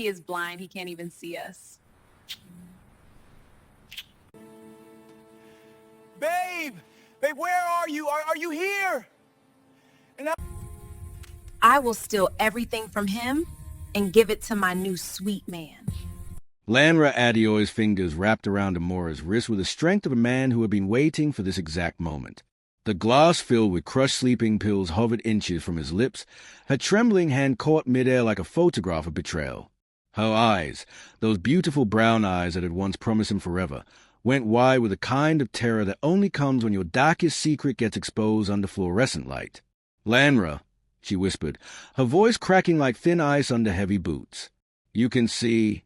He is blind. He can't even see us. Babe! Babe, where are you? Are you here? I will steal everything from him and give it to my new sweet man. Lanra Adeoye's fingers wrapped around Amora's wrist with the strength of a man who had been waiting for this exact moment. The glass filled with crushed sleeping pills hovered inches from his lips, her trembling hand caught midair like a photograph of betrayal. Her eyes, those beautiful brown eyes that had once promised him forever, went wide with a kind of terror that only comes when your darkest secret gets exposed under fluorescent light. "Lanra," she whispered, her voice cracking like thin ice under heavy boots. "You can see—"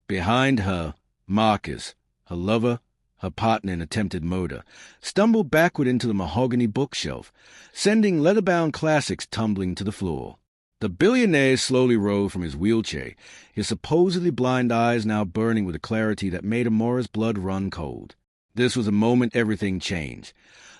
Behind her, Marcus, her lover, her partner in attempted murder, stumbled backward into the mahogany bookshelf, sending leather-bound classics tumbling to the floor. The billionaire slowly rose from his wheelchair, his supposedly blind eyes now burning with a clarity that made Amora's blood run cold. This was a moment everything changed.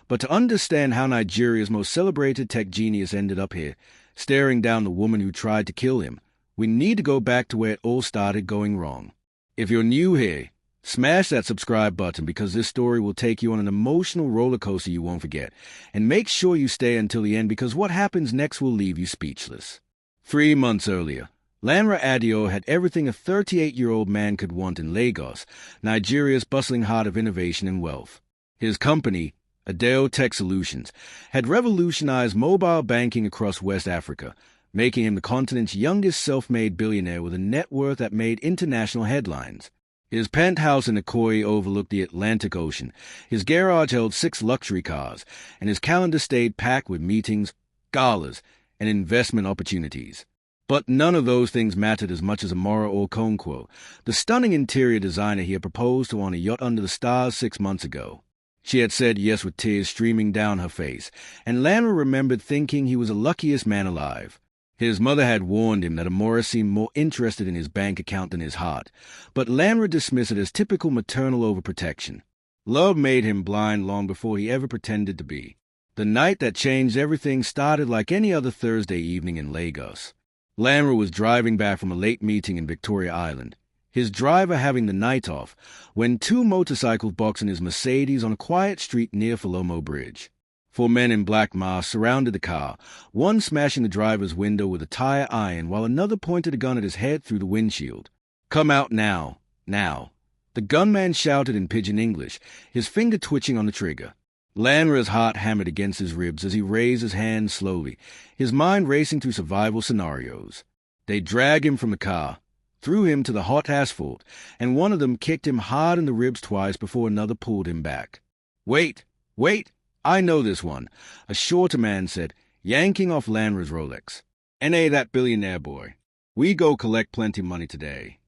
But to understand how Nigeria's most celebrated tech genius ended up here, staring down the woman who tried to kill him, we need to go back to where it all started going wrong. If you're new here, smash that subscribe button because this story will take you on an emotional roller coaster you won't forget. And make sure you stay until the end because what happens next will leave you speechless. 3 months earlier, Lanra Adeoye had everything a 38-year-old man could want in Lagos, Nigeria's bustling heart of innovation and wealth. His company, Adeo Tech Solutions, had revolutionized mobile banking across West Africa, making him the continent's youngest self-made billionaire with a net worth that made international headlines. His penthouse in Ikoyi overlooked the Atlantic Ocean, his garage held 6 luxury cars, and his calendar stayed packed with meetings, galas, and investment opportunities. But none of those things mattered as much as Amora Okonkwo, the stunning interior designer he had proposed to on a yacht under the stars 6 months ago. She had said yes with tears streaming down her face, and Lanra remembered thinking he was the luckiest man alive. His mother had warned him that Amora seemed more interested in his bank account than his heart, but Lanra dismissed it as typical maternal overprotection. Love made him blind long before he ever pretended to be. The night that changed everything started like any other Thursday evening in Lagos. Lanra was driving back from a late meeting in Victoria Island, his driver having the night off, when 2 motorcycles boxed in his Mercedes on a quiet street near Falomo Bridge. 4 men in black masks surrounded the car, one smashing the driver's window with a tire iron while another pointed a gun at his head through the windshield. "Come out now, now," the gunman shouted in pidgin English, his finger twitching on the trigger. Lanra's heart hammered against his ribs as he raised his hand slowly, his mind racing through survival scenarios. They dragged him from the car, threw him to the hot asphalt, and one of them kicked him hard in the ribs twice before another pulled him back. "Wait, wait! I know this one," a shorter man said, yanking off Lanra's Rolex. "N.A. that billionaire boy. We go collect plenty money today."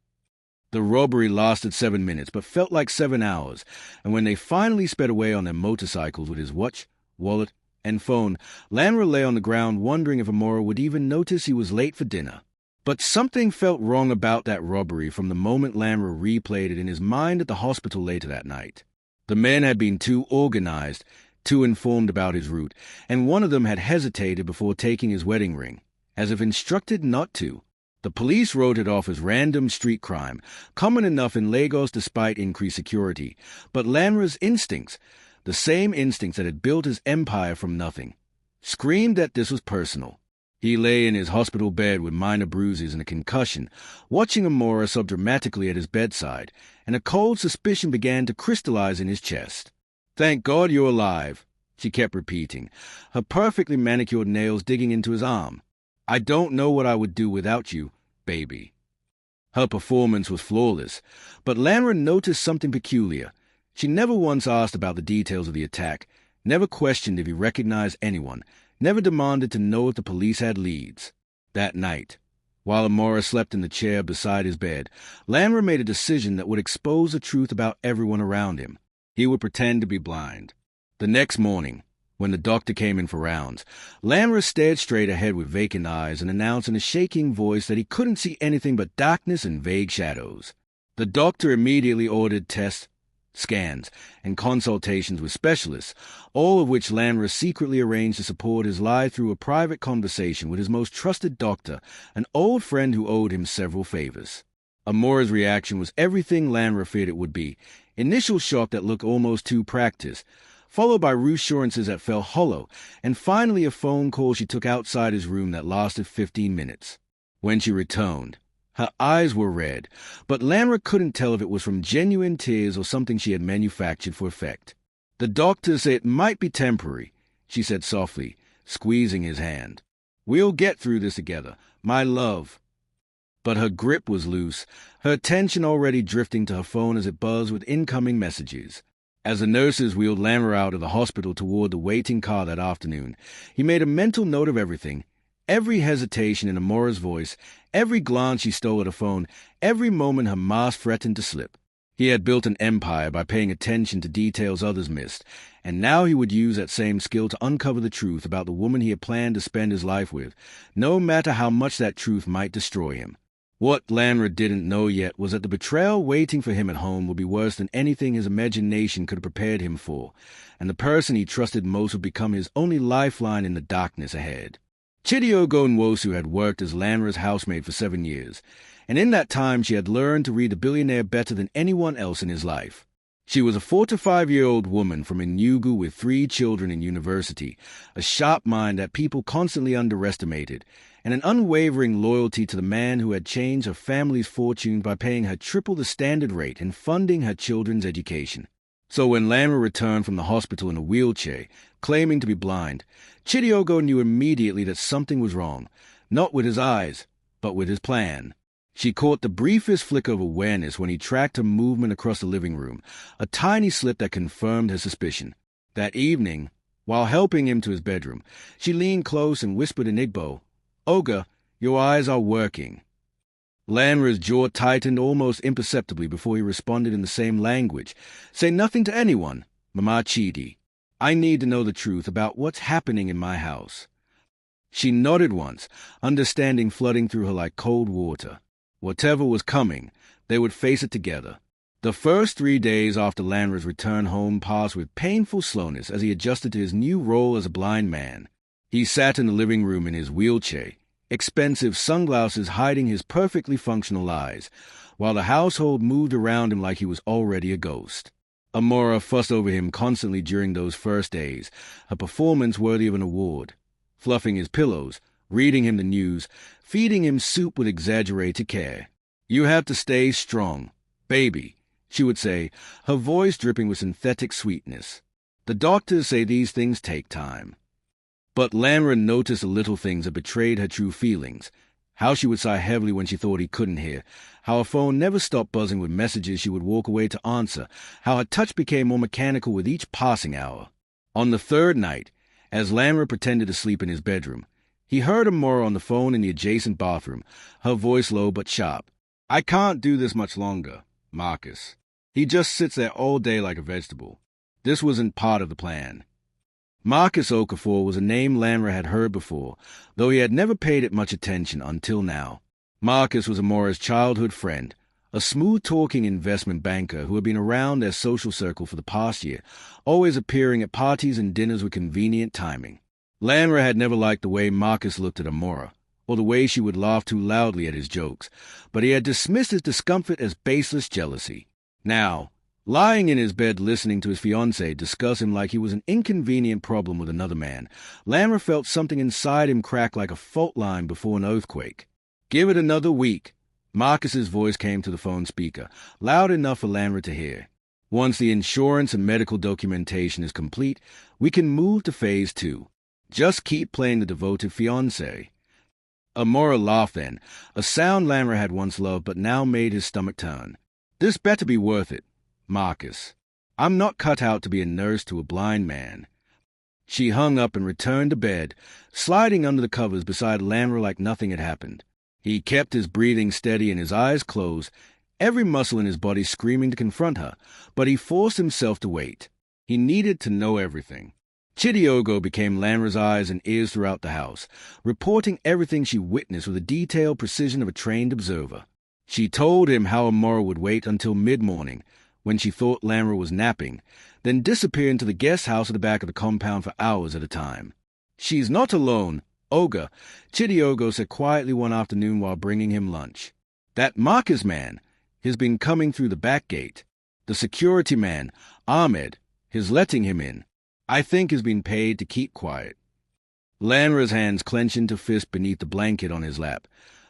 The robbery lasted 7 minutes, but felt like 7 hours, and when they finally sped away on their motorcycles with his watch, wallet, and phone, Lanra lay on the ground wondering if Amora would even notice he was late for dinner. But something felt wrong about that robbery from the moment Lanra replayed it in his mind at the hospital later that night. The men had been too organized, too informed about his route, and one of them had hesitated before taking his wedding ring, as if instructed not to. The police wrote it off as random street crime, common enough in Lagos despite increased security, but Lanra's instincts, the same instincts that had built his empire from nothing, screamed that this was personal. He lay in his hospital bed with minor bruises and a concussion, watching Amora sob dramatically at his bedside, and a cold suspicion began to crystallize in his chest. "Thank God you're alive," she kept repeating, her perfectly manicured nails digging into his arm. "I don't know what I would do without you, baby." Her performance was flawless, but Lanra noticed something peculiar. She never once asked about the details of the attack, never questioned if he recognized anyone, never demanded to know if the police had leads. That night, while Amora slept in the chair beside his bed, Lanra made a decision that would expose the truth about everyone around him. He would pretend to be blind. The next morning, when the doctor came in for rounds, Lanra stared straight ahead with vacant eyes and announced in a shaking voice that he couldn't see anything but darkness and vague shadows. The doctor immediately ordered tests, scans, and consultations with specialists, all of which Lanra secretly arranged to support his lie through a private conversation with his most trusted doctor, an old friend who owed him several favors. Amora's reaction was everything Lanra feared it would be: initial shock that looked almost too practiced, followed by reassurances that fell hollow, and finally a phone call she took outside his room that lasted 15 minutes. When she returned, her eyes were red, but Lanra couldn't tell if it was from genuine tears or something she had manufactured for effect. "The doctors say it might be temporary," she said softly, squeezing his hand. "We'll get through this together, my love." But her grip was loose, her attention already drifting to her phone as it buzzed with incoming messages. As the nurses wheeled Lanra out of the hospital toward the waiting car that afternoon, he made a mental note of everything. Every hesitation in Amora's voice, every glance she stole at her phone, every moment her mask threatened to slip. He had built an empire by paying attention to details others missed, and now he would use that same skill to uncover the truth about the woman he had planned to spend his life with, no matter how much that truth might destroy him. What Lanra didn't know yet was that the betrayal waiting for him at home would be worse than anything his imagination could have prepared him for, and the person he trusted most would become his only lifeline in the darkness ahead. Chidiogo Nwosu had worked as Lanra's housemaid for 7 years, and in that time she had learned to read the Billionaire better than anyone else in his life. She was a 45-year-old woman from Enugu with 3 children in university, a sharp mind that people constantly underestimated, and an unwavering loyalty to the man who had changed her family's fortune by paying her triple the standard rate and funding her children's education. So when Lanra returned from the hospital in a wheelchair, claiming to be blind, Chidiogo knew immediately that something was wrong, not with his eyes, but with his plan. She caught the briefest flicker of awareness when he tracked her movement across the living room, a tiny slip that confirmed her suspicion. That evening, while helping him to his bedroom, she leaned close and whispered in Igbo, "Oga, your eyes are working." Lanra's jaw tightened almost imperceptibly before he responded in the same language. "Say nothing to anyone, Mama Chidi. I need to know the truth about what's happening in my house." She nodded once, understanding flooding through her like cold water. Whatever was coming, they would face it together. The first 3 days after Lanra's return home passed with painful slowness as he adjusted to his new role as a blind man. He sat in the living room in his wheelchair, expensive sunglasses hiding his perfectly functional eyes, while the household moved around him like he was already a ghost. Amora fussed over him constantly during those first days, her performance worthy of an award, fluffing his pillows, reading him the news, feeding him soup with exaggerated care. "You have to stay strong, baby," she would say, her voice dripping with synthetic sweetness. "The doctors say these things take time." But Lanra noticed the little things that betrayed her true feelings. How she would sigh heavily when she thought he couldn't hear, how her phone never stopped buzzing with messages she would walk away to answer, how her touch became more mechanical with each passing hour. On the 3rd night, as Lanra pretended to sleep in his bedroom, he heard Amora on the phone in the adjacent bathroom, her voice low but sharp. "I can't do this much longer, Marcus. He just sits there all day like a vegetable. This wasn't part of the plan." Marcus Okafor was a name Lanra had heard before, though he had never paid it much attention until now. Marcus was Amora's childhood friend, a smooth-talking investment banker who had been around their social circle for the past year, always appearing at parties and dinners with convenient timing. Lanra had never liked the way Marcus looked at Amora, or the way she would laugh too loudly at his jokes, but he had dismissed his discomfort as baseless jealousy. Now, lying in his bed listening to his fiancée discuss him like he was an inconvenient problem with another man, Lanra felt something inside him crack like a fault line before an earthquake. "Give it another week." Marcus's voice came to the phone speaker, loud enough for Lanra to hear. "Once the insurance and medical documentation is complete, we can move to phase 2. Just keep playing the devoted fiancée." Amora laughed then, a sound Lanra had once loved but now made his stomach turn. "This better be worth it, Marcus. I'm not cut out to be a nurse to a blind man." She hung up and returned to bed, sliding under the covers beside Lanra like nothing had happened. He kept his breathing steady and his eyes closed, every muscle in his body screaming to confront her, but he forced himself to wait. He needed to know everything. Chidiogo became Lanra's eyes and ears throughout the house, reporting everything she witnessed with the detailed precision of a trained observer. She told him how Amora would wait until mid-morning, when she thought Lanra was napping, then disappear into the guest house at the back of the compound for hours at a time. "She's not alone, Olga," Chidiogo said quietly one afternoon while bringing him lunch. "That Marcus man has been coming through the back gate. The security man, Ahmed, is letting him in. I think has been paid to keep quiet." Lanra's hands clenched into fists beneath the blanket on his lap,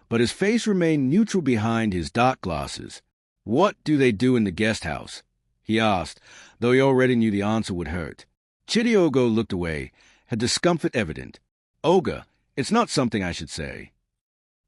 but his face remained neutral behind his dark glasses. "What do they do in the guest house?" he asked, though he already knew the answer would hurt. Chidiogo looked away, her discomfort evident. "Olga, it's not something I should say."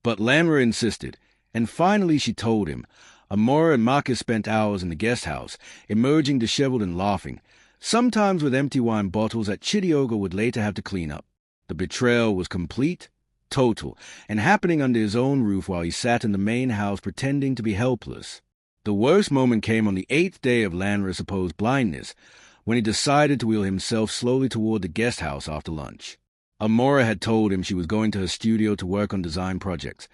But Lanra insisted, and finally she told him. Amora and Marcus spent hours in the guest house, emerging disheveled and laughing, sometimes with empty wine bottles that Chidiogo would later have to clean up. The betrayal was complete, total, and happening under his own roof while he sat in the main house pretending to be helpless. The worst moment came on the 8th day of Lanra's supposed blindness, when he decided to wheel himself slowly toward the guest house after lunch. Amora had told him she was going to her studio to work on design projects,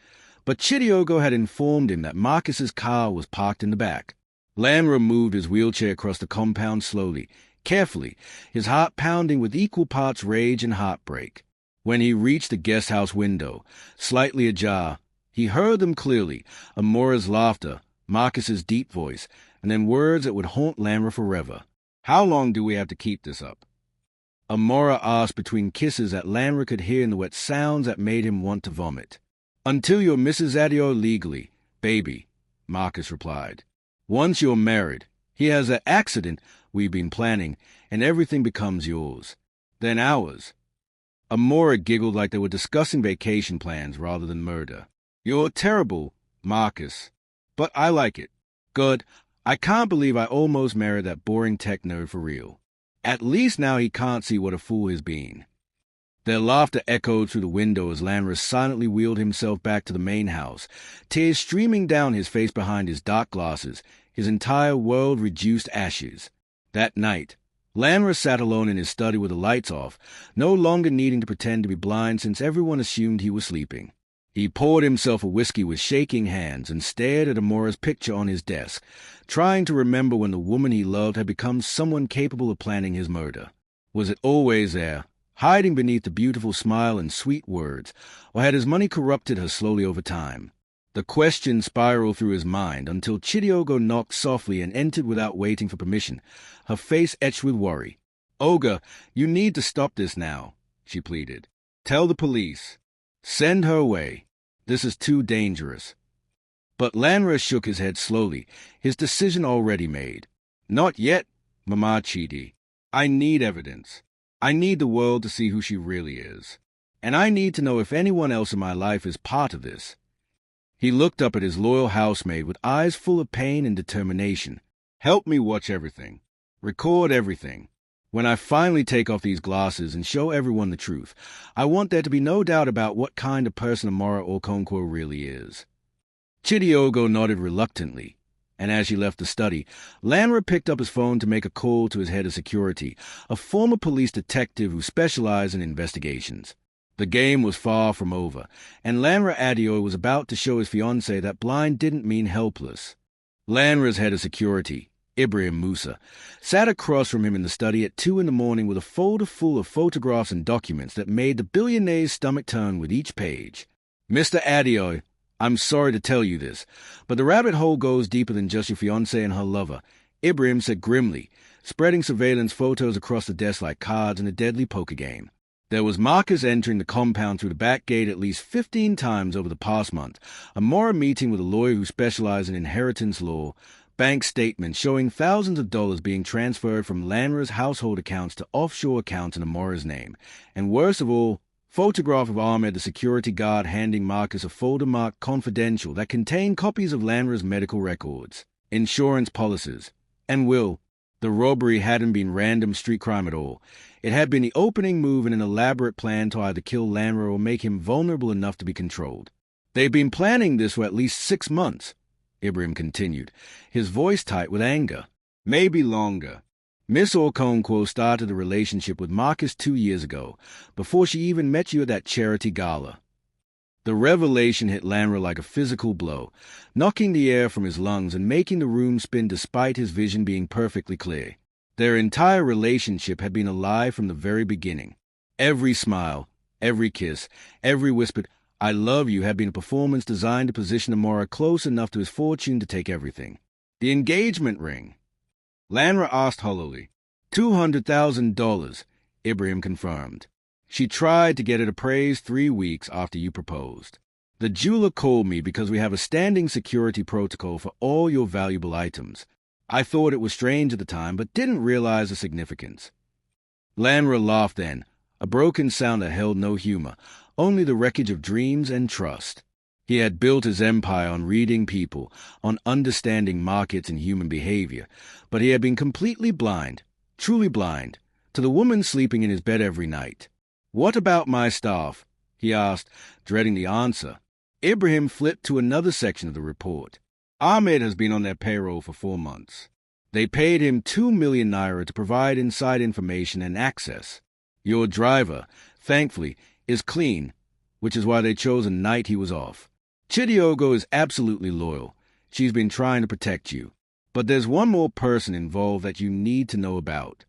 but Chidiogo had informed him that Marcus's car was parked in the back. Lanra moved his wheelchair across the compound slowly, carefully, his heart pounding with equal parts rage and heartbreak. When he reached the guest house window, slightly ajar, he heard them clearly, Amora's laughter, Marcus's deep voice, and then words that would haunt Lanra forever. "How long do we have to keep this up?" Amora asked between kisses that Lanra could hear in the wet sounds that made him want to vomit. "Until you're Mrs. Adio legally, baby," Marcus replied. "Once you're married, he has that accident we've been planning, and everything becomes yours. Then ours." Amora giggled like they were discussing vacation plans rather than murder. "You're terrible, Marcus. But I like it. Good. I can't believe I almost married that boring tech nerd for real. At least now he can't see what a fool he's been." Their laughter echoed through the window as Lanra silently wheeled himself back to the main house, tears streaming down his face behind his dark glasses, his entire world reduced ashes. That night, Lanra sat alone in his study with the lights off, no longer needing to pretend to be blind since everyone assumed he was sleeping. He poured himself a whiskey with shaking hands and stared at Amora's picture on his desk, trying to remember when the woman he loved had become someone capable of planning his murder. Was it always there, hiding beneath the beautiful smile and sweet words, or had his money corrupted her slowly over time? The question spiraled through his mind until Chidiogo knocked softly and entered without waiting for permission, her face etched with worry. "Olga, you need to stop this now," she pleaded. "Tell the police. Send her away. This is too dangerous." But Lanra shook his head slowly, his decision already made. "Not yet, Mama Chidi. I need evidence. I need the world to see who she really is. And I need to know if anyone else in my life is part of this." He looked up at his loyal housemaid with eyes full of pain and determination. "Help me watch everything. Record everything. When I finally take off these glasses and show everyone the truth, I want there to be no doubt about what kind of person Amora Okonkwo really is." Chidiogo nodded reluctantly, and as she left the study, Lanra picked up his phone to make a call to his head of security, a former police detective who specialized in investigations. The game was far from over, and Lanra Adio was about to show his fiancée that blind didn't mean helpless. Lanra's head of security, Ibrahim Musa, sat across from him in the study at 2 a.m. with a folder full of photographs and documents that made the billionaire's stomach turn with each page. "Mr. Adio, I'm sorry to tell you this, but the rabbit hole goes deeper than just your fiancée and her lover," Ibrahim said grimly, spreading surveillance photos across the desk like cards in a deadly poker game. There was Marcus entering the compound through the back gate at least 15 times over the past month, Amora meeting with a lawyer who specialized in inheritance law, bank statements showing thousands of dollars being transferred from Lanra's household accounts to offshore accounts in Amora's name, and worst of all, photograph of Ahmed, the security guard, handing Marcus a folder marked confidential that contained copies of Lanra's medical records, insurance policies, and will. The robbery hadn't been random street crime at all. It had been the opening move in an elaborate plan to either kill Lanra or make him vulnerable enough to be controlled. They've been planning this for at least 6 months, Ibrahim continued, his voice tight with anger. "Maybe longer. Miss Okonkwo started a relationship with Marcus 2 years ago, before she even met you at that charity gala." The revelation hit Lanra like a physical blow, knocking the air from his lungs and making the room spin despite his vision being perfectly clear. Their entire relationship had been a lie from the very beginning. Every smile, every kiss, every whispered, "I love you," had been a performance designed to position Amara close enough to his fortune to take everything. The engagement ring. Lanra asked hollowly. $200,000, Ibrahim confirmed. She tried to get it appraised 3 weeks after you proposed. The jeweler called me because we have a standing security protocol for all your valuable items. I thought it was strange at the time, but didn't realize the significance. Lanra laughed then, a broken sound that held no humor, only the wreckage of dreams and trust. He had built his empire on reading people, on understanding markets and human behavior, but he had been completely blind, truly blind, to the woman sleeping in his bed every night. "What about my staff?" he asked, dreading the answer. Ibrahim flipped to another section of the report. Ahmed has been on their payroll for 4 months. They paid him 2 million naira to provide inside information and access. Your driver, thankfully, is clean, which is why they chose a night he was off. Chidiogo is absolutely loyal. She's been trying to protect you. But there's one more person involved that you need to know about.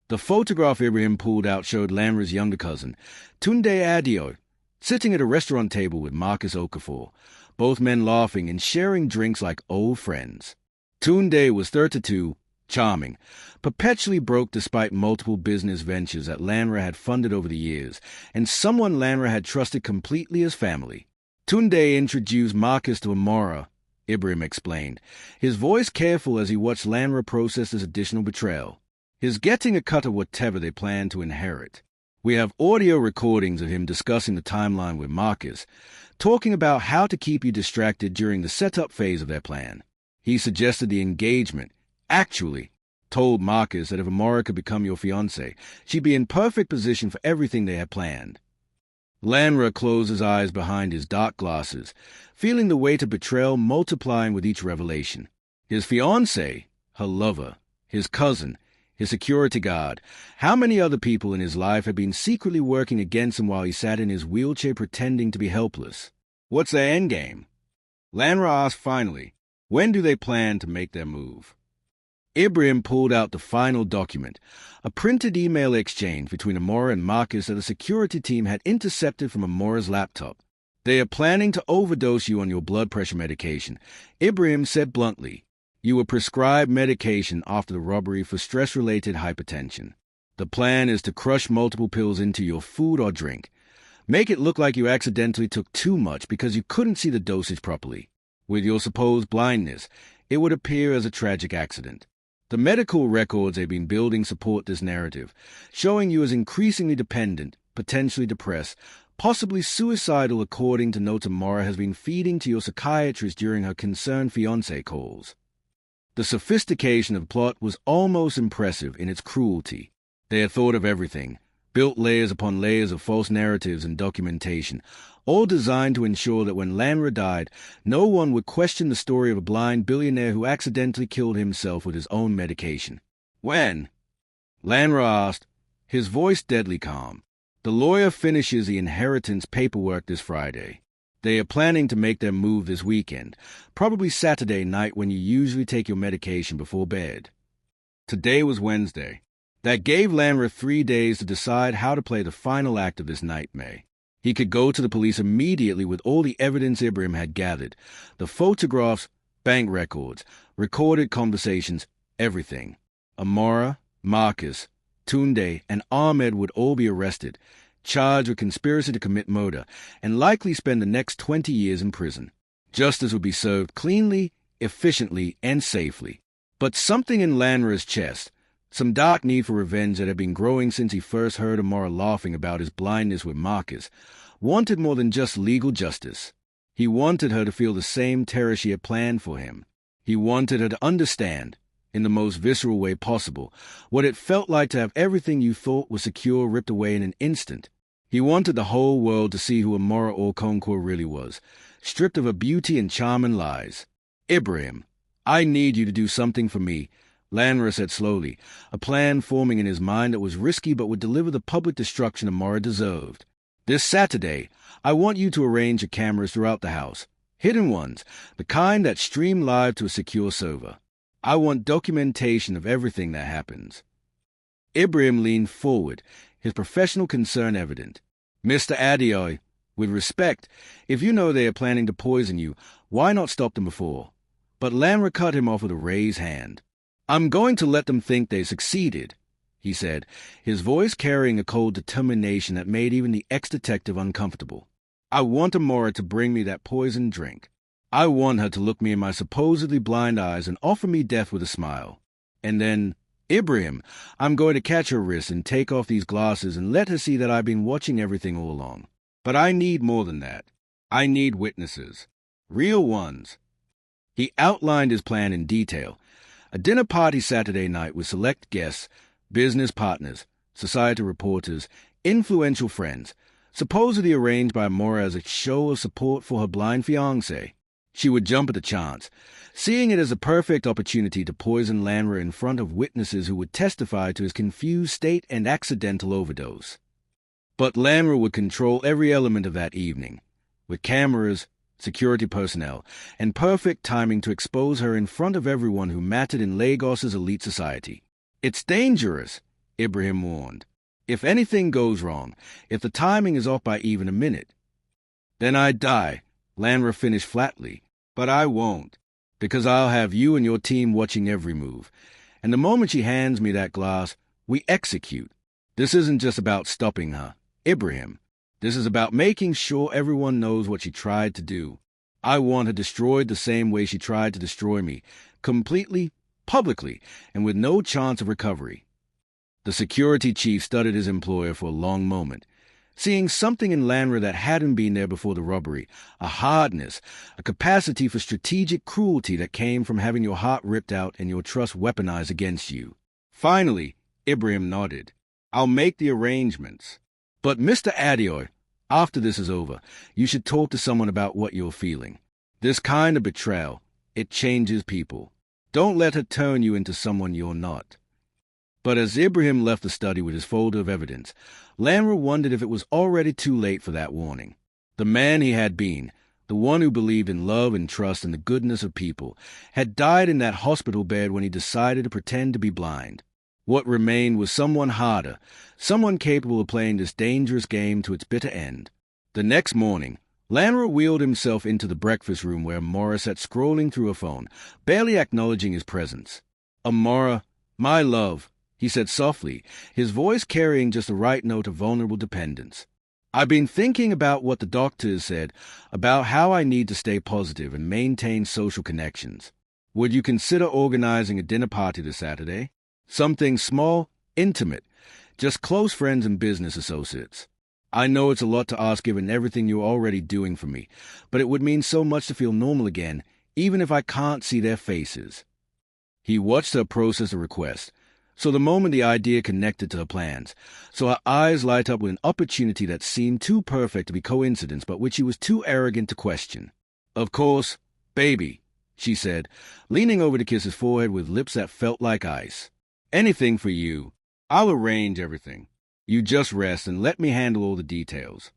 The photograph Ibrahim pulled out showed Lanra's younger cousin, Tunde Adio, sitting at a restaurant table with Marcus Okafor, both men laughing and sharing drinks like old friends. Tunde was 32, charming, perpetually broke despite multiple business ventures that Lanra had funded over the years, and someone Lanra had trusted completely as family. Tunde introduced Marcus to Amara, Ibrahim explained, his voice careful as he watched Lanra process this additional betrayal. His getting a cut of whatever they planned to inherit. We have audio recordings of him discussing the timeline with Marcus, talking about how to keep you distracted during the setup phase of their plan. He suggested the engagement, actually told Marcus that if Amara could become your fiancée, she'd be in perfect position for everything they had planned. Lanra closed his eyes behind his dark glasses, feeling the weight of betrayal multiplying with each revelation. His fiancée, her lover, his cousin, his security guard, how many other people in his life had been secretly working against him while he sat in his wheelchair pretending to be helpless? What's their endgame? Lanra asked finally, when do they plan to make their move? Ibrahim pulled out the final document, a printed email exchange between Amora and Marcus that the security team had intercepted from Amora's laptop. They are planning to overdose you on your blood pressure medication, Ibrahim said bluntly. You were prescribed medication after the robbery for stress-related hypertension. The plan is to crush multiple pills into your food or drink. Make it look like you accidentally took too much because you couldn't see the dosage properly. With your supposed blindness, it would appear as a tragic accident. The medical records they've been building support this narrative, showing you as increasingly dependent, potentially depressed, possibly suicidal according to notes Amara has been feeding to your psychiatrist during her concerned fiancé calls. The sophistication of the plot was almost impressive in its cruelty. They had thought of everything, built layers upon layers of false narratives and documentation, all designed to ensure that when Lanra died, no one would question the story of a blind billionaire who accidentally killed himself with his own medication. When? Lanra asked, his voice deadly calm. The lawyer finishes the inheritance paperwork this Friday. They are planning to make their move this weekend, probably Saturday night when you usually take your medication before bed. Today was Wednesday. That gave Lanra 3 days to decide how to play the final act of this nightmare. He could go to the police immediately with all the evidence Ibrahim had gathered, the photographs, bank records, recorded conversations, everything. Amara, Marcus, Tunde, and Ahmed would all be arrested, charged with conspiracy to commit murder, and likely spend the next 20 years in prison. Justice would be served cleanly, efficiently, and safely. But something in Lanra's chest, some dark need for revenge that had been growing since he first heard Amara laughing about his blindness with Marcus, wanted more than just legal justice. He wanted her to feel the same terror she had planned for him. He wanted her to understand, in the most visceral way possible, what it felt like to have everything you thought was secure ripped away in an instant. He wanted the whole world to see who Amara Okonkwo really was, stripped of her beauty and charm and lies. Ibrahim, I need you to do something for me, Lanra said slowly, a plan forming in his mind that was risky but would deliver the public destruction Amara deserved. This Saturday, I want you to arrange your cameras throughout the house. Hidden ones, the kind that stream live to a secure server. I want documentation of everything that happens. Ibrahim leaned forward, his professional concern evident. Mr. Adeoye, with respect, if you know they are planning to poison you, why not stop them before? But Lanra cut him off with a raised hand. I'm going to let them think they succeeded, he said, his voice carrying a cold determination that made even the ex-detective uncomfortable. I want Amora to bring me that poisoned drink. I want her to look me in my supposedly blind eyes and offer me death with a smile. And then, Ibrahim, I'm going to catch her wrist and take off these glasses and let her see that I've been watching everything all along. But I need more than that. I need witnesses. Real ones. He outlined his plan in detail. A dinner party Saturday night with select guests, business partners, society reporters, influential friends, supposedly arranged by Amora as a show of support for her blind fiancé. She would jump at the chance, seeing it as a perfect opportunity to poison Lanra in front of witnesses who would testify to his confused state and accidental overdose. But Lanra would control every element of that evening, with cameras, security personnel, and perfect timing to expose her in front of everyone who mattered in Lagos's elite society. It's dangerous, Ibrahim warned. If anything goes wrong, if the timing is off by even a minute, then I'd die, Lanra finished flatly. But I won't, because I'll have you and your team watching every move. And the moment she hands me that glass, we execute. This isn't just about stopping her, Ibrahim. This is about making sure everyone knows what she tried to do. I want her destroyed the same way she tried to destroy me, completely, publicly, and with no chance of recovery. The security chief studied his employer for a long moment, seeing something in Lanra that hadn't been there before the robbery, a hardness, a capacity for strategic cruelty that came from having your heart ripped out and your trust weaponized against you. Finally, Ibrahim nodded. I'll make the arrangements. But Mr. Adeoye, after this is over, you should talk to someone about what you're feeling. This kind of betrayal, it changes people. Don't let her turn you into someone you're not. But as Ibrahim left the study with his folder of evidence, Lanra wondered if it was already too late for that warning. The man he had been, the one who believed in love and trust and the goodness of people, had died in that hospital bed when he decided to pretend to be blind. What remained was someone harder, someone capable of playing this dangerous game to its bitter end. The next morning, Lanra wheeled himself into the breakfast room where Amora sat scrolling through her phone, barely acknowledging his presence. Amora, my love, he said softly, his voice carrying just the right note of vulnerable dependence. I've been thinking about what the doctors said, about how I need to stay positive and maintain social connections. Would you consider organizing a dinner party this Saturday? Something small, intimate, just close friends and business associates. I know it's a lot to ask given everything you're already doing for me, but it would mean so much to feel normal again, even if I can't see their faces. He watched her process the request, so the moment the idea connected to her plans, so her eyes light up with an opportunity that seemed too perfect to be coincidence but which he was too arrogant to question. Of course, baby, she said, leaning over to kiss his forehead with lips that felt like ice. Anything for you. I'll arrange everything. You just rest and let me handle all the details.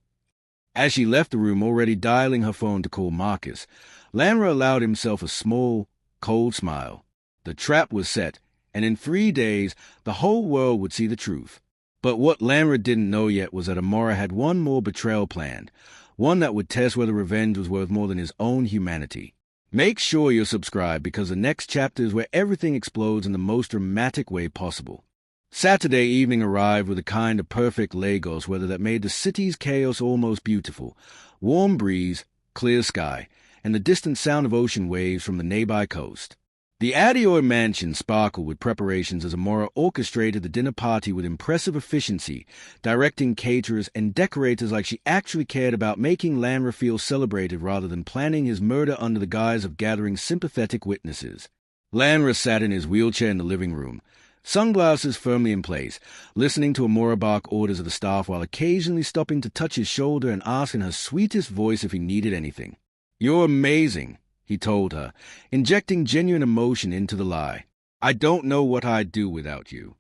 As she left the room already dialing her phone to call Marcus, Lanra allowed himself a small, cold smile. The trap was set, and in 3 days the whole world would see the truth. But what Lanra didn't know yet was that Amora had one more betrayal planned, one that would test whether revenge was worth more than his own humanity. Make sure you're subscribed because the next chapter is where everything explodes in the most dramatic way possible. Saturday evening arrived with a kind of perfect Lagos weather that made the city's chaos almost beautiful. Warm breeze, clear sky, and the distant sound of ocean waves from the nearby coast. The Adeoye mansion sparkled with preparations as Amora orchestrated the dinner party with impressive efficiency, directing caterers and decorators like she actually cared about making Lanra feel celebrated rather than planning his murder under the guise of gathering sympathetic witnesses. Lanra sat in his wheelchair in the living room, sunglasses firmly in place, listening to Amora bark orders of the staff while occasionally stopping to touch his shoulder and ask in her sweetest voice if he needed anything. "You're amazing," he told her, injecting genuine emotion into the lie. "I don't know what I'd do without you."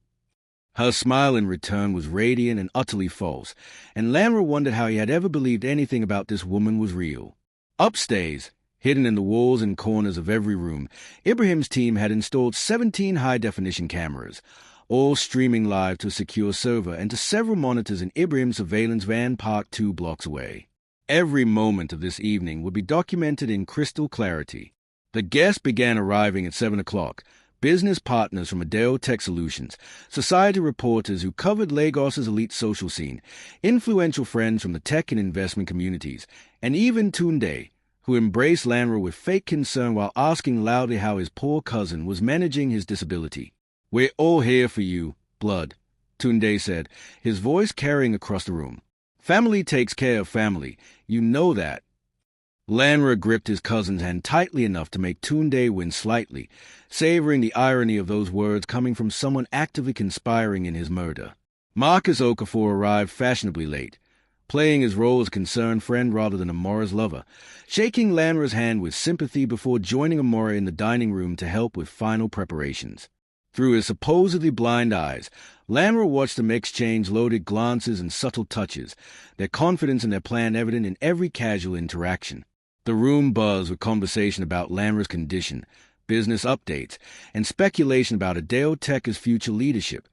Her smile in return was radiant and utterly false, and Lanra wondered how he had ever believed anything about this woman was real. Upstairs, hidden in the walls and corners of every room, Ibrahim's team had installed 17 high-definition cameras, all streaming live to a secure server and to several monitors in Ibrahim's surveillance van parked 2 blocks away. Every moment of this evening would be documented in crystal clarity. The guests began arriving at 7 o'clock. Business partners from Adeo Tech Solutions, society reporters who covered Lagos's elite social scene, influential friends from the tech and investment communities, and even Tunde, who embraced Lanra with fake concern while asking loudly how his poor cousin was managing his disability. "We're all here for you, blood," Tunde said, his voice carrying across the room. "Family takes care of family. You know that." Lanra gripped his cousin's hand tightly enough to make Tunde wince slightly, savoring the irony of those words coming from someone actively conspiring in his murder. Marcus Okafor arrived fashionably late, playing his role as a concerned friend rather than Amora's lover, shaking Lanra's hand with sympathy before joining Amora in the dining room to help with final preparations. Through his supposedly blind eyes, Lanra watched them exchange loaded glances and subtle touches, their confidence in their plan evident in every casual interaction. The room buzzed with conversation about Lanra's condition, business updates, and speculation about Adeo Tech's future leadership.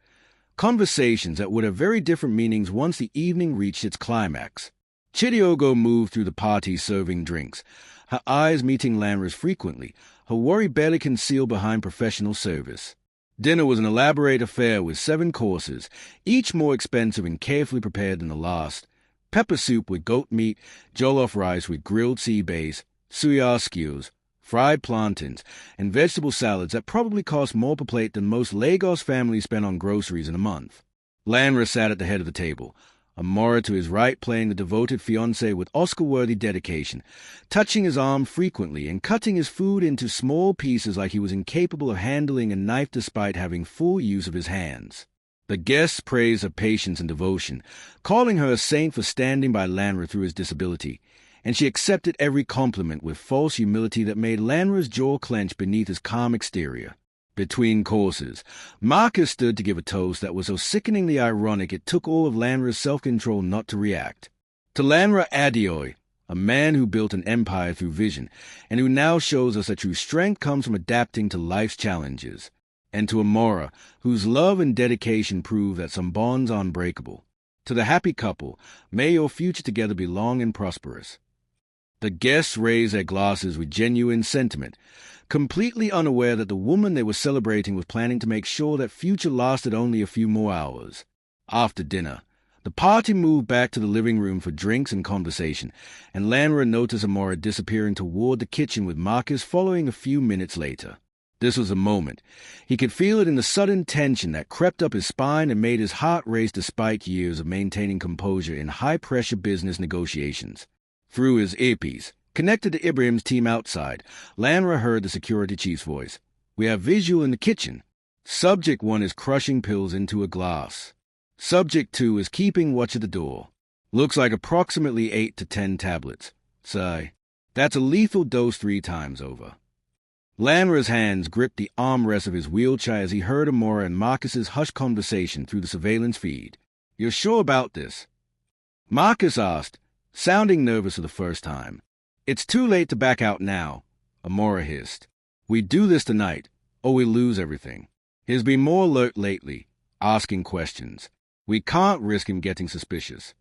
Conversations that would have very different meanings once the evening reached its climax. Chidiogo moved through the party serving drinks, her eyes meeting Lanra's frequently, her worry barely concealed behind professional service. Dinner was an elaborate affair with 7 courses, each more expensive and carefully prepared than the last. Pepper soup with goat meat, jollof rice with grilled sea bass, suya skewers, fried plantains, and vegetable salads that probably cost more per plate than most Lagos families spend on groceries in a month. Lanra sat at the head of the table, Amora to his right playing the devoted fiancée with Oscar-worthy dedication, touching his arm frequently and cutting his food into small pieces like he was incapable of handling a knife despite having full use of his hands. The guests praised her patience and devotion, calling her a saint for standing by Lanra through his disability, and she accepted every compliment with false humility that made Lanra's jaw clench beneath his calm exterior. Between courses, Marcus stood to give a toast that was so sickeningly ironic it took all of Lanra's self-control not to react. To Lanra Adeoye, a man who built an empire through vision, and who now shows us that true strength comes from adapting to life's challenges. And to Amora, whose love and dedication prove that some bonds are unbreakable. To the happy couple, may your future together be long and prosperous. The guests raised their glasses with genuine sentiment, completely unaware that the woman they were celebrating was planning to make sure that future lasted only a few more hours. After dinner, the party moved back to the living room for drinks and conversation, and Lanra noticed Amora disappearing toward the kitchen with Marcus following a few minutes later. This was a moment. He could feel it in the sudden tension that crept up his spine and made his heart race despite years of maintaining composure in high-pressure business negotiations. Through his earpiece, connected to Ibrahim's team outside, Lanra heard the security chief's voice. "We have visual in the kitchen. Subject 1 is crushing pills into a glass. Subject 2 is keeping watch at the door. Looks like approximately 8 to 10 tablets. Sigh. That's a lethal dose 3 times over." Lanra's hands gripped the armrest of his wheelchair as he heard Amora and Marcus's hushed conversation through the surveillance feed. "You're sure about this?" Marcus asked, sounding nervous for the first time. "It's too late to back out now," Amora hissed. "We do this tonight, or we lose everything. He's been more alert lately, asking questions. We can't risk him getting suspicious."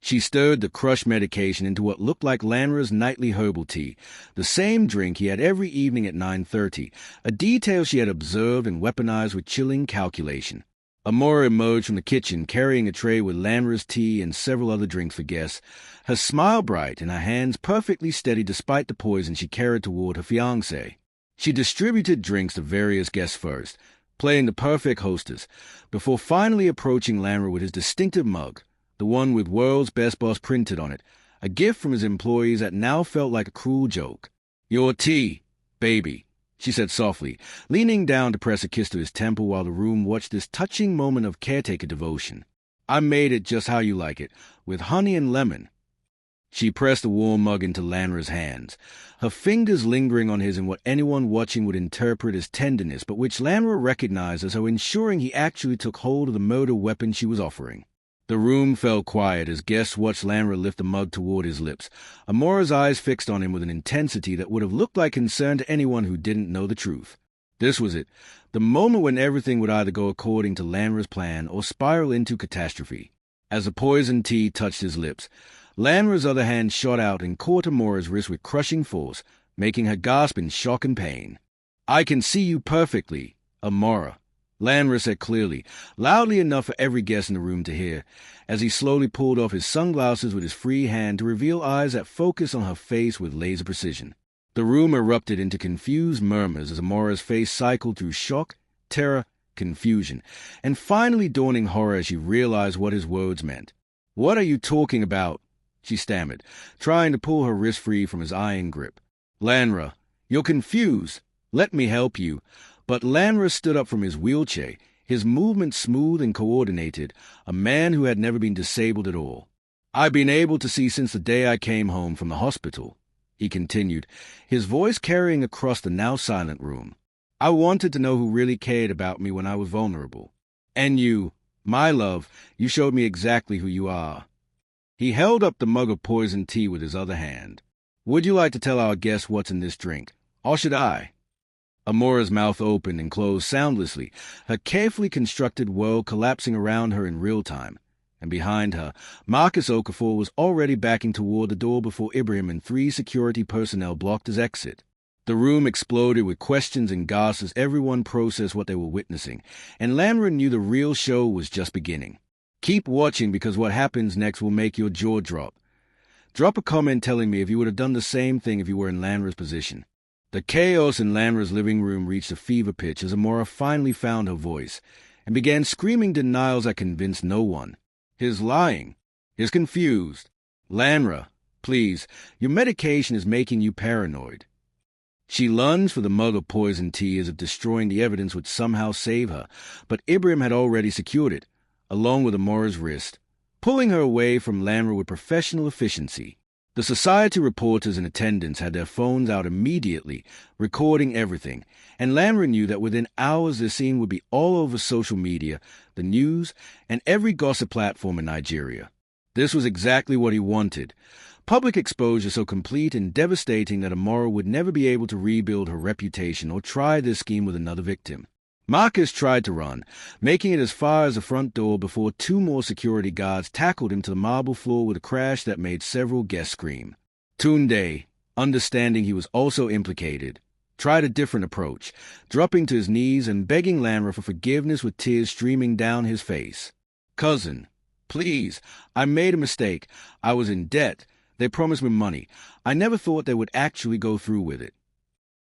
She stirred the crushed medication into what looked like Lanra's nightly herbal tea, the same drink he had every evening at 9:30, a detail she had observed and weaponized with chilling calculation. Amora emerged from the kitchen carrying a tray with Lanra's tea and several other drinks for guests, her smile bright and her hands perfectly steady despite the poison she carried toward her fiancé. She distributed drinks to various guests first, playing the perfect hostess, before finally approaching Lanra with his distinctive mug, the one with "World's Best Boss" printed on it, a gift from his employees that now felt like a cruel joke. "Your tea, baby," she said softly, leaning down to press a kiss to his temple while the room watched this touching moment of caretaker devotion. "I made it just how you like it, with honey and lemon." She pressed the warm mug into Lanra's hands, her fingers lingering on his in what anyone watching would interpret as tenderness, but which Lanra recognized as her ensuring he actually took hold of the murder weapon she was offering. The room fell quiet as guests watched Lanra lift the mug toward his lips, Amora's eyes fixed on him with an intensity that would have looked like concern to anyone who didn't know the truth. This was it, the moment when everything would either go according to Lanra's plan or spiral into catastrophe. As the poisoned tea touched his lips, Lanra's other hand shot out and caught Amora's wrist with crushing force, making her gasp in shock and pain. "I can see you perfectly, Amora," Lanra said clearly, loudly enough for every guest in the room to hear, as he slowly pulled off his sunglasses with his free hand to reveal eyes that focused on her face with laser precision. The room erupted into confused murmurs as Amora's face cycled through shock, terror, confusion, and finally dawning horror as she realized what his words meant. "What are you talking about?" she stammered, trying to pull her wrist free from his iron grip. "Lanra, you're confused. Let me help you." But Lanra stood up from his wheelchair, his movements smooth and coordinated, a man who had never been disabled at all. "I've been able to see since the day I came home from the hospital," he continued, his voice carrying across the now silent room. "I wanted to know who really cared about me when I was vulnerable. And you, my love, you showed me exactly who you are." He held up the mug of poisoned tea with his other hand. "Would you like to tell our guests what's in this drink? Or should I?" Amora's mouth opened and closed soundlessly, her carefully constructed world collapsing around her in real time. And behind her, Marcus Okafor was already backing toward the door before Ibrahim and 3 security personnel blocked his exit. The room exploded with questions and gasps as everyone processed what they were witnessing, and Lanra knew the real show was just beginning. Keep watching because what happens next will make your jaw drop. Drop a comment telling me if you would have done the same thing if you were in Lanra's position. The chaos in Lanra's living room reached a fever pitch as Amora finally found her voice and began screaming denials that convinced no one. "He's lying. He's confused. Lanra, please, your medication is making you paranoid." She lunged for the mug of poisoned tea as if destroying the evidence would somehow save her, but Ibrahim had already secured it, along with Amora's wrist, pulling her away from Lanra with professional efficiency. The society reporters in attendance had their phones out immediately, recording everything, and Lanra knew that within hours the scene would be all over social media, the news, and every gossip platform in Nigeria. This was exactly what he wanted. Public exposure so complete and devastating that Amora would never be able to rebuild her reputation or try this scheme with another victim. Marcus tried to run, making it as far as the front door before 2 more security guards tackled him to the marble floor with a crash that made several guests scream. Tunde, understanding he was also implicated, tried a different approach, dropping to his knees and begging Lanra for forgiveness with tears streaming down his face. "Cousin, please, I made a mistake. I was in debt. They promised me money. I never thought they would actually go through with it."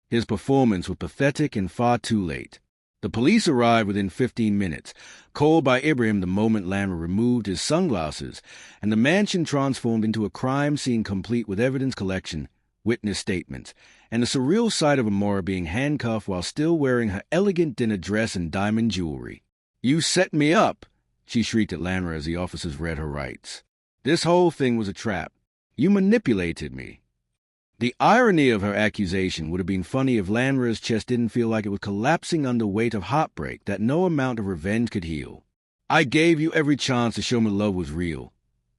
His performance was pathetic and far too late. The police arrived within 15 minutes, called by Ibrahim the moment Lanra removed his sunglasses, and the mansion transformed into a crime scene complete with evidence collection, witness statements, and the surreal sight of Amora being handcuffed while still wearing her elegant dinner dress and diamond jewelry. "You set me up!" she shrieked at Lanra as the officers read her rights. "This whole thing was a trap. You manipulated me." The irony of her accusation would have been funny if Lanra's chest didn't feel like it was collapsing under weight of heartbreak that no amount of revenge could heal. "I gave you every chance to show me love was real,"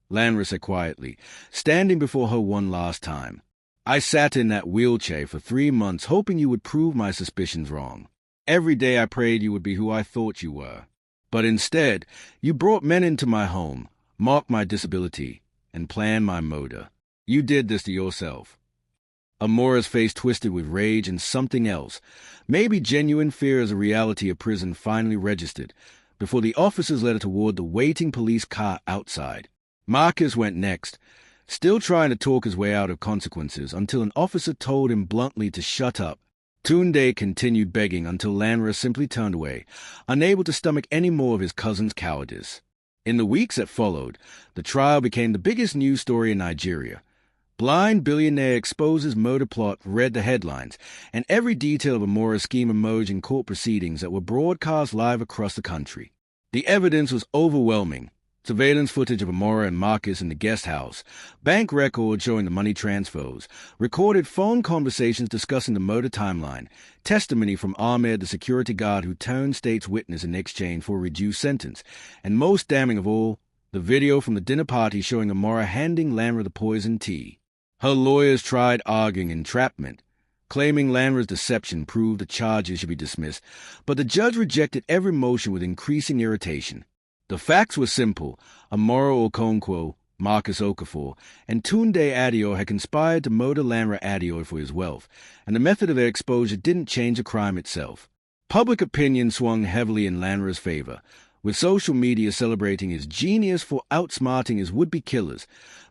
Lanra said quietly, standing before her one last time. "I sat in that wheelchair for 3 months hoping you would prove my suspicions wrong. Every day I prayed you would be who I thought you were. But instead, you brought men into my home, mocked my disability, and planned my murder. You did this to yourself." Amora's face twisted with rage and something else, maybe genuine fear as the reality of prison finally registered, before the officers led her toward the waiting police car outside. Marcus went next, still trying to talk his way out of consequences until an officer told him bluntly to shut up. Tunde continued begging until Lanra simply turned away, unable to stomach any more of his cousin's cowardice. In the weeks that followed, the trial became the biggest news story in Nigeria. Blind Billionaire exposes murder plot read the headlines, and every detail of Amora's scheme emerged in court proceedings that were broadcast live across the country. The evidence was overwhelming, Surveillance footage of Amora and Marcus in the guest house, bank records showing the money transfers, recorded phone conversations discussing the murder timeline, testimony from Ahmed, the security guard who turned state's witness in exchange for a reduced sentence, and most damning of all, the video from the dinner party showing Amora handing Lanra the poisoned tea. Her lawyers tried arguing entrapment, claiming Lanra's deception proved the charges should be dismissed, but the judge rejected every motion with increasing irritation. The facts were simple. Amora Okonkwo, Marcus Okafor, and Tunde Adio had conspired to murder Lanra Adio for his wealth, and the method of their exposure didn't change the crime itself. Public opinion swung heavily in Lanra's favor, with social media celebrating his genius for outsmarting his would-be killers,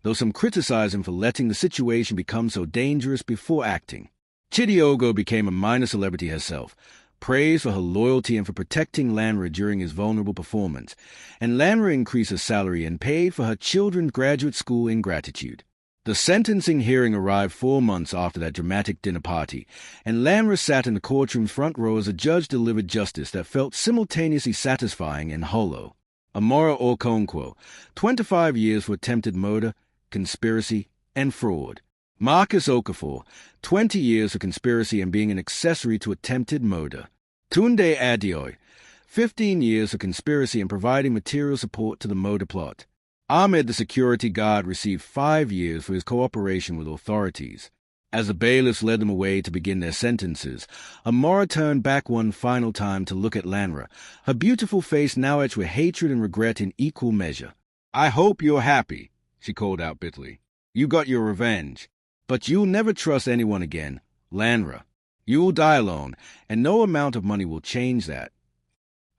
though some criticized him for letting the situation become so dangerous before acting. Chidiogo became a minor celebrity herself, praised for her loyalty and for protecting Lanra during his vulnerable performance, and Lanra increased her salary and paid for her children's graduate school in gratitude. The sentencing hearing arrived 4 months after that dramatic dinner party, and Lanra sat in the courtroom's front row as the judge delivered justice that felt simultaneously satisfying and hollow. Amora Okonkwo, 25 years for attempted murder, conspiracy, and fraud. Marcus Okafor, 20 years for conspiracy and being an accessory to attempted murder. Tunde Adio, 15 years for conspiracy and providing material support to the murder plot. Ahmed, the security guard, received 5 years for his cooperation with authorities. As the bailiffs led them away to begin their sentences, Amora turned back one final time to look at Lanra, her beautiful face now etched with hatred and regret in equal measure. "I hope you're happy," she called out bitterly. "You got your revenge. But you'll never trust anyone again, Lanra. You'll die alone, and no amount of money will change that."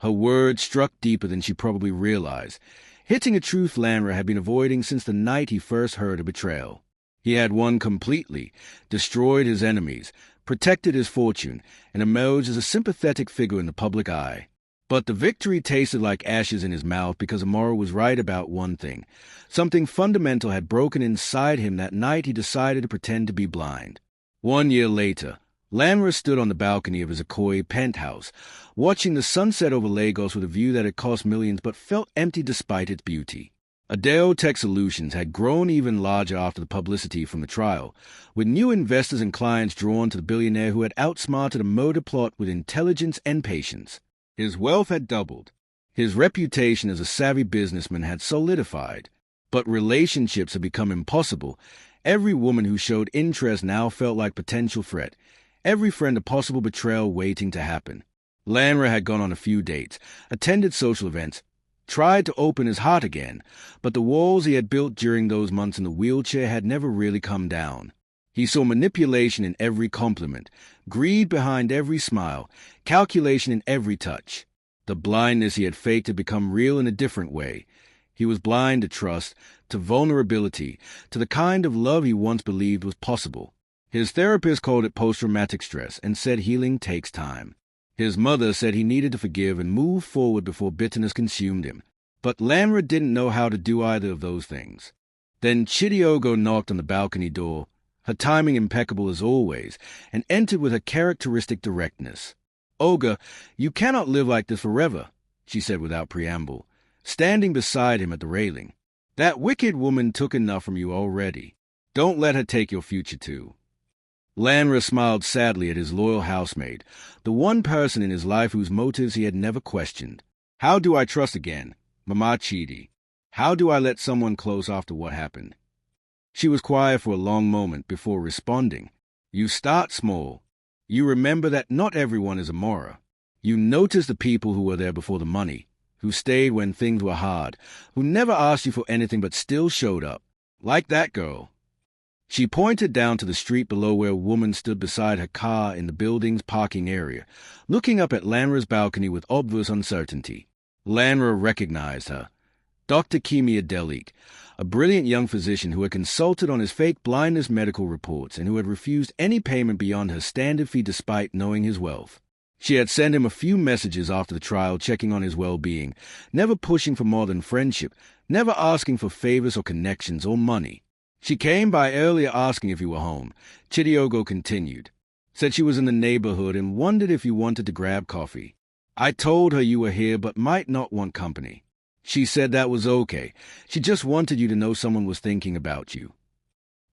Her words struck deeper than she probably realized, hitting a truth Lanra had been avoiding since the night he first heard of betrayal. He had won completely, destroyed his enemies, protected his fortune, and emerged as a sympathetic figure in the public eye. But the victory tasted like ashes in his mouth because Amora was right about one thing. Something fundamental had broken inside him that night he decided to pretend to be blind. 1 year later, Lanra stood on the balcony of his Ikoyi penthouse, watching the sunset over Lagos with a view that had cost millions but felt empty despite its beauty. Adeo Tech Solutions had grown even larger after the publicity from the trial, with new investors and clients drawn to the billionaire who had outsmarted a murder plot with intelligence and patience. His wealth had doubled. His reputation as a savvy businessman had solidified. But relationships had become impossible. Every woman who showed interest now felt like potential threat. Every friend a possible betrayal waiting to happen. Lanra had gone on a few dates, attended social events, tried to open his heart again, but the walls he had built during those months in the wheelchair had never really come down. He saw manipulation in every compliment, greed behind every smile, calculation in every touch. The blindness he had faked had become real in a different way. He was blind to trust, to vulnerability, to the kind of love he once believed was possible. His therapist called it post-traumatic stress and said healing takes time. His mother said he needed to forgive and move forward before bitterness consumed him. But Lanra didn't know how to do either of those things. Then Chidiogo knocked on the balcony door, her timing impeccable as always, and entered with her characteristic directness. "Olga, you cannot live like this forever," she said without preamble, standing beside him at the railing. "That wicked woman took enough from you already. Don't let her take your future too." Lanra smiled sadly at his loyal housemaid, the one person in his life whose motives he had never questioned. "How do I trust again? Mama Chidi. How do I let someone close after what happened?" She was quiet for a long moment before responding. "You start small. You remember that not everyone is Amora. You notice the people who were there before the money, who stayed when things were hard, who never asked you for anything but still showed up. Like that girl." She pointed down to the street below where a woman stood beside her car in the building's parking area, looking up at Lanra's balcony with obvious uncertainty. Lanra recognized her. Dr. Kimia Delik, a brilliant young physician who had consulted on his fake blindness medical reports and who had refused any payment beyond her standard fee despite knowing his wealth. She had sent him a few messages after the trial checking on his well-being, never pushing for more than friendship, never asking for favors or connections or money. She came by earlier asking if you were home, Chidiogo continued. Said she was in the neighborhood and wondered if you wanted to grab coffee. I told her you were here but might not want company. She said that was okay. She just wanted you to know someone was thinking about you.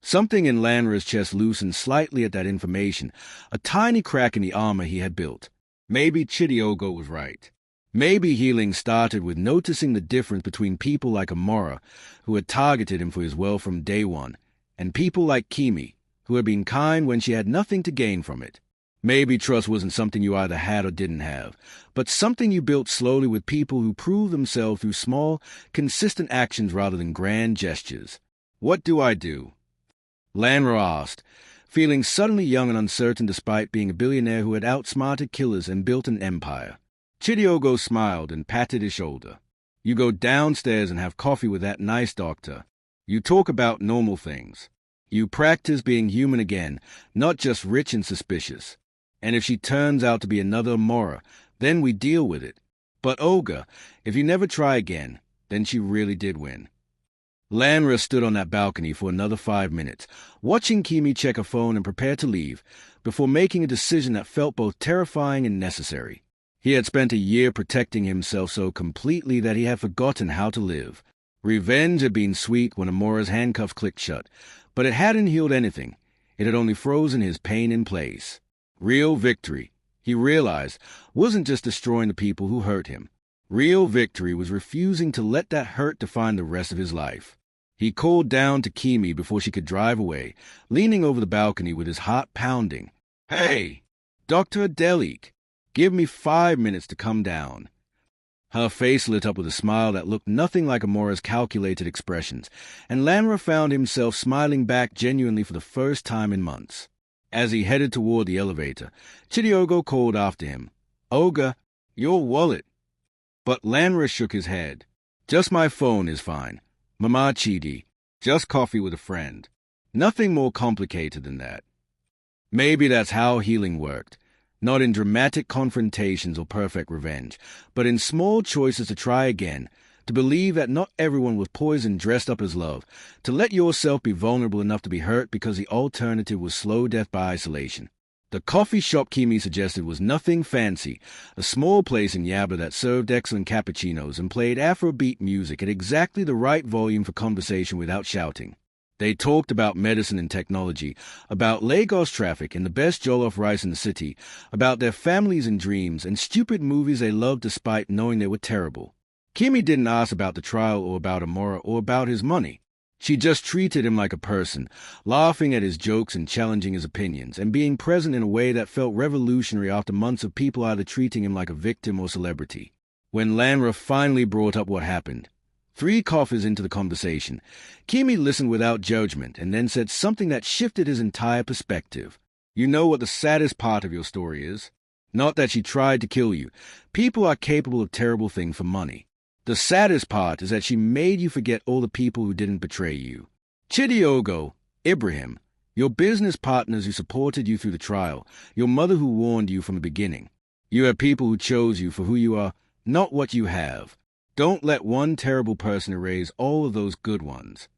Something in Lanra's chest loosened slightly at that information, a tiny crack in the armor he had built. Maybe Chidiogo was right. Maybe healing started with noticing the difference between people like Amora, who had targeted him for his wealth from day one, and people like Kimi, who had been kind when she had nothing to gain from it. Maybe trust wasn't something you either had or didn't have, but something you built slowly with people who proved themselves through small, consistent actions rather than grand gestures. What do I do? Lanra asked, feeling suddenly young and uncertain despite being a billionaire who had outsmarted killers and built an empire. Chidiogo smiled and patted his shoulder. You go downstairs and have coffee with that nice doctor. You talk about normal things. You practice being human again, not just rich and suspicious. And if she turns out to be another Amora, then we deal with it. But Olga, if you never try again, then she really did win. Lanra stood on that balcony for another 5 minutes, watching Kimi check her phone and prepare to leave, before making a decision that felt both terrifying and necessary. He had spent a year protecting himself so completely that he had forgotten how to live. Revenge had been sweet when Amora's handcuffs clicked shut, but it hadn't healed anything. It had only frozen his pain in place. Real victory, he realized, wasn't just destroying the people who hurt him. Real victory was refusing to let that hurt define the rest of his life. He called down to Kimi before she could drive away, leaning over the balcony with his heart pounding. Hey, Dr. Delik, give me 5 minutes to come down. Her face lit up with a smile that looked nothing like Amora's calculated expressions, and Lanra found himself smiling back genuinely for the first time in months. As he headed toward the elevator, Chidiogo called after him, Olga, your wallet. But Lanra shook his head. Just my phone is fine. Mama Chidi. Just coffee with a friend. Nothing more complicated than that. Maybe that's how healing worked. Not in dramatic confrontations or perfect revenge, but in small choices to try again, to believe that not everyone was poison dressed up as love, to let yourself be vulnerable enough to be hurt because the alternative was slow death by isolation. The coffee shop Kimi suggested was nothing fancy, a small place in Yaba that served excellent cappuccinos and played Afrobeat music at exactly the right volume for conversation without shouting. They talked about medicine and technology, about Lagos traffic and the best jollof rice in the city, about their families and dreams, and stupid movies they loved despite knowing they were terrible. Kimi didn't ask about the trial or about Amora or about his money. She just treated him like a person, laughing at his jokes and challenging his opinions, and being present in a way that felt revolutionary after months of people either treating him like a victim or celebrity. When Lanra finally brought up what happened, 3 coffees into the conversation, Kimi listened without judgment and then said something that shifted his entire perspective. You know what the saddest part of your story is? Not that she tried to kill you. People are capable of terrible things for money. The saddest part is that she made you forget all the people who didn't betray you. Chidiogo, Ibrahim, your business partners who supported you through the trial, your mother who warned you from the beginning. You have people who chose you for who you are, not what you have. Don't let one terrible person erase all of those good ones.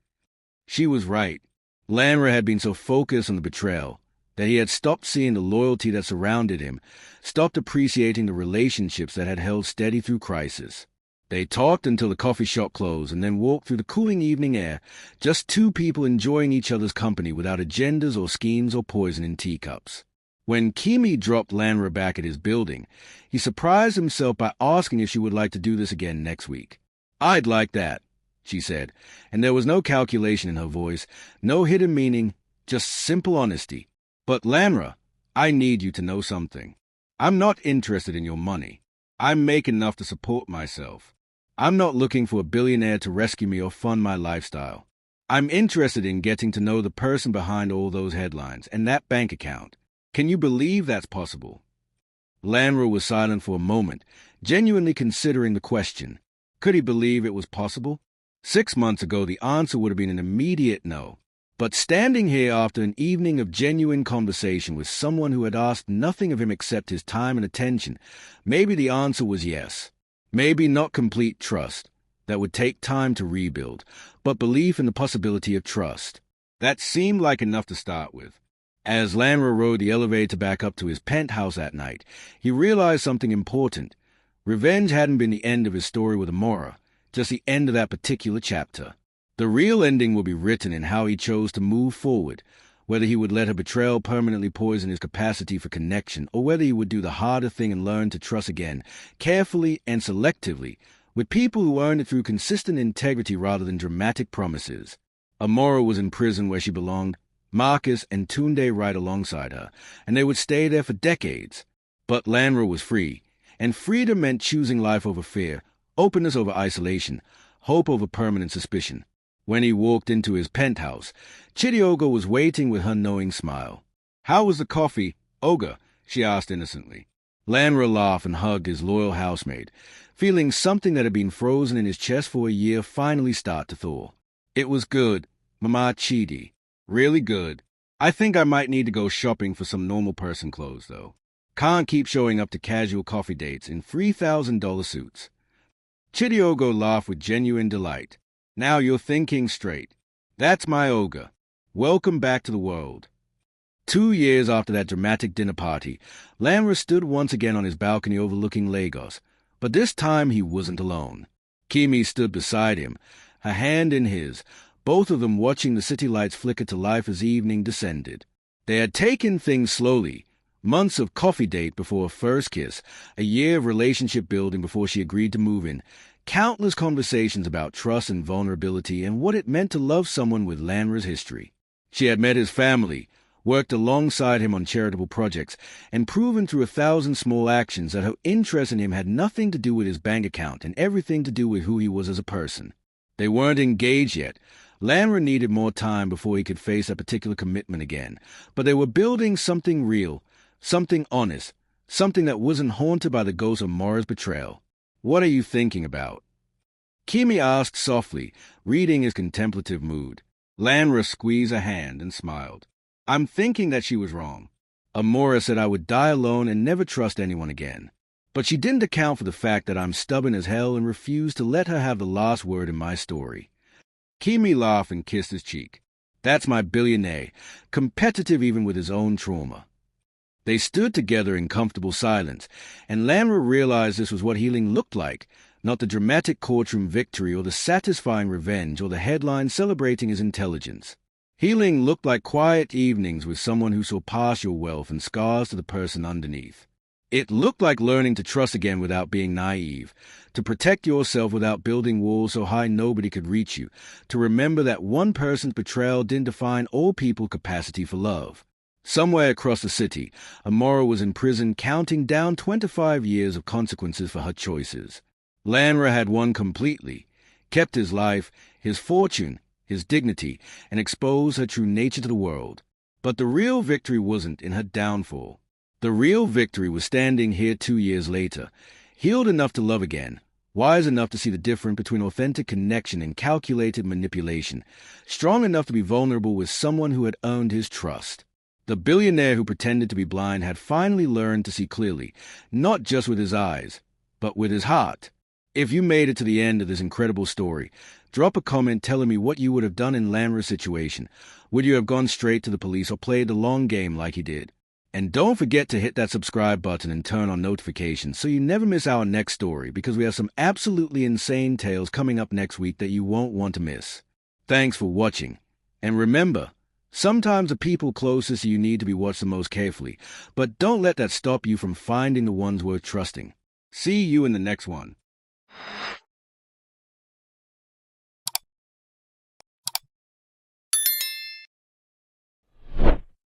She was right. Lanra had been so focused on the betrayal that he had stopped seeing the loyalty that surrounded him, stopped appreciating the relationships that had held steady through crisis. They talked until the coffee shop closed and then walked through the cooling evening air, just 2 people enjoying each other's company without agendas or schemes or poison in teacups. When Kimi dropped Lanra back at his building, he surprised himself by asking if she would like to do this again next week. I'd like that, she said, and there was no calculation in her voice, no hidden meaning, just simple honesty. But Lanra, I need you to know something. I'm not interested in your money. I make enough to support myself. I'm not looking for a billionaire to rescue me or fund my lifestyle. I'm interested in getting to know the person behind all those headlines and that bank account. Can you believe that's possible? Lanra was silent for a moment, genuinely considering the question. Could he believe it was possible? 6 months ago, the answer would have been an immediate no. But standing here after an evening of genuine conversation with someone who had asked nothing of him except his time and attention, maybe the answer was yes. Maybe not complete trust, that would take time to rebuild, but belief in the possibility of trust. That seemed like enough to start with. As Lanra rode the elevator back up to his penthouse that night, he realized something important. Revenge hadn't been the end of his story with Amora. just the end of that particular chapter. The real ending will be written in how he chose to move forward, whether he would let her betrayal permanently poison his capacity for connection, or whether he would do the harder thing and learn to trust again, carefully and selectively, with people who earned it through consistent integrity rather than dramatic promises. Amora was in prison where she belonged, Marcus and Tunde right alongside her, and they would stay there for decades. But Lanra was free, and freedom meant choosing life over fear, openness over isolation, hope over permanent suspicion. When he walked into his penthouse, Chidiogo was waiting with her knowing smile. "How was the coffee, Oga?" she asked innocently. Lanra laughed and hugged his loyal housemaid, feeling something that had been frozen in his chest for a year finally start to thaw. "It was good, Mama Chidi. Really good. I think I might need to go shopping for some normal person clothes, though. Can't keep showing up to casual coffee dates in $3,000 suits." Chidiogo laughed with genuine delight. "Now you're thinking straight. That's my Oga. Welcome back to the world." 2 years after that dramatic dinner party, Lanra stood once again on his balcony overlooking Lagos, but this time he wasn't alone. Kimi stood beside him, her hand in his, both of them watching the city lights flicker to life as evening descended. They had taken things slowly, months of coffee date before a first kiss, a year of relationship building before she agreed to move in, countless conversations about trust and vulnerability and what it meant to love someone with Lanra's history. She had met his family, worked alongside him on charitable projects, and proven through 1,000 small actions that her interest in him had nothing to do with his bank account and everything to do with who he was as a person. They weren't engaged yet. Lanra needed more time before he could face a particular commitment again, but they were building something real, something honest, something that wasn't haunted by the ghost of Mora's betrayal. "What are you thinking about?" Kimi asked softly, reading his contemplative mood. Lanra squeezed her hand and smiled. "I'm thinking that she was wrong. Amora said I would die alone and never trust anyone again. But she didn't account for the fact that I'm stubborn as hell and refuse to let her have the last word in my story." Kimi laughed and kissed his cheek. "That's my billionaire, competitive even with his own trauma." They stood together in comfortable silence, and Lanra realized this was what healing looked like, not the dramatic courtroom victory or the satisfying revenge or the headline celebrating his intelligence. Healing looked like quiet evenings with someone who saw past your wealth and scars to the person underneath. It looked like learning to trust again without being naive, to protect yourself without building walls so high nobody could reach you, to remember that one person's betrayal didn't define all people's capacity for love. Somewhere across the city, Amora was in prison counting down 25 years of consequences for her choices. Lanra had won completely, kept his life, his fortune, his dignity, and exposed her true nature to the world. But the real victory wasn't in her downfall. The real victory was standing here 2 years later, healed enough to love again, wise enough to see the difference between authentic connection and calculated manipulation, strong enough to be vulnerable with someone who had earned his trust. The billionaire who pretended to be blind had finally learned to see clearly, not just with his eyes, but with his heart. If you made it to the end of this incredible story, drop a comment telling me what you would have done in Lanra's situation. Would you have gone straight to the police or played the long game like he did? And don't forget to hit that subscribe button and turn on notifications so you never miss our next story, because we have some absolutely insane tales coming up next week that you won't want to miss. Thanks for watching. And remember, sometimes the people closest to you need to be watched the most carefully, but don't let that stop you from finding the ones worth trusting. See you in the next one.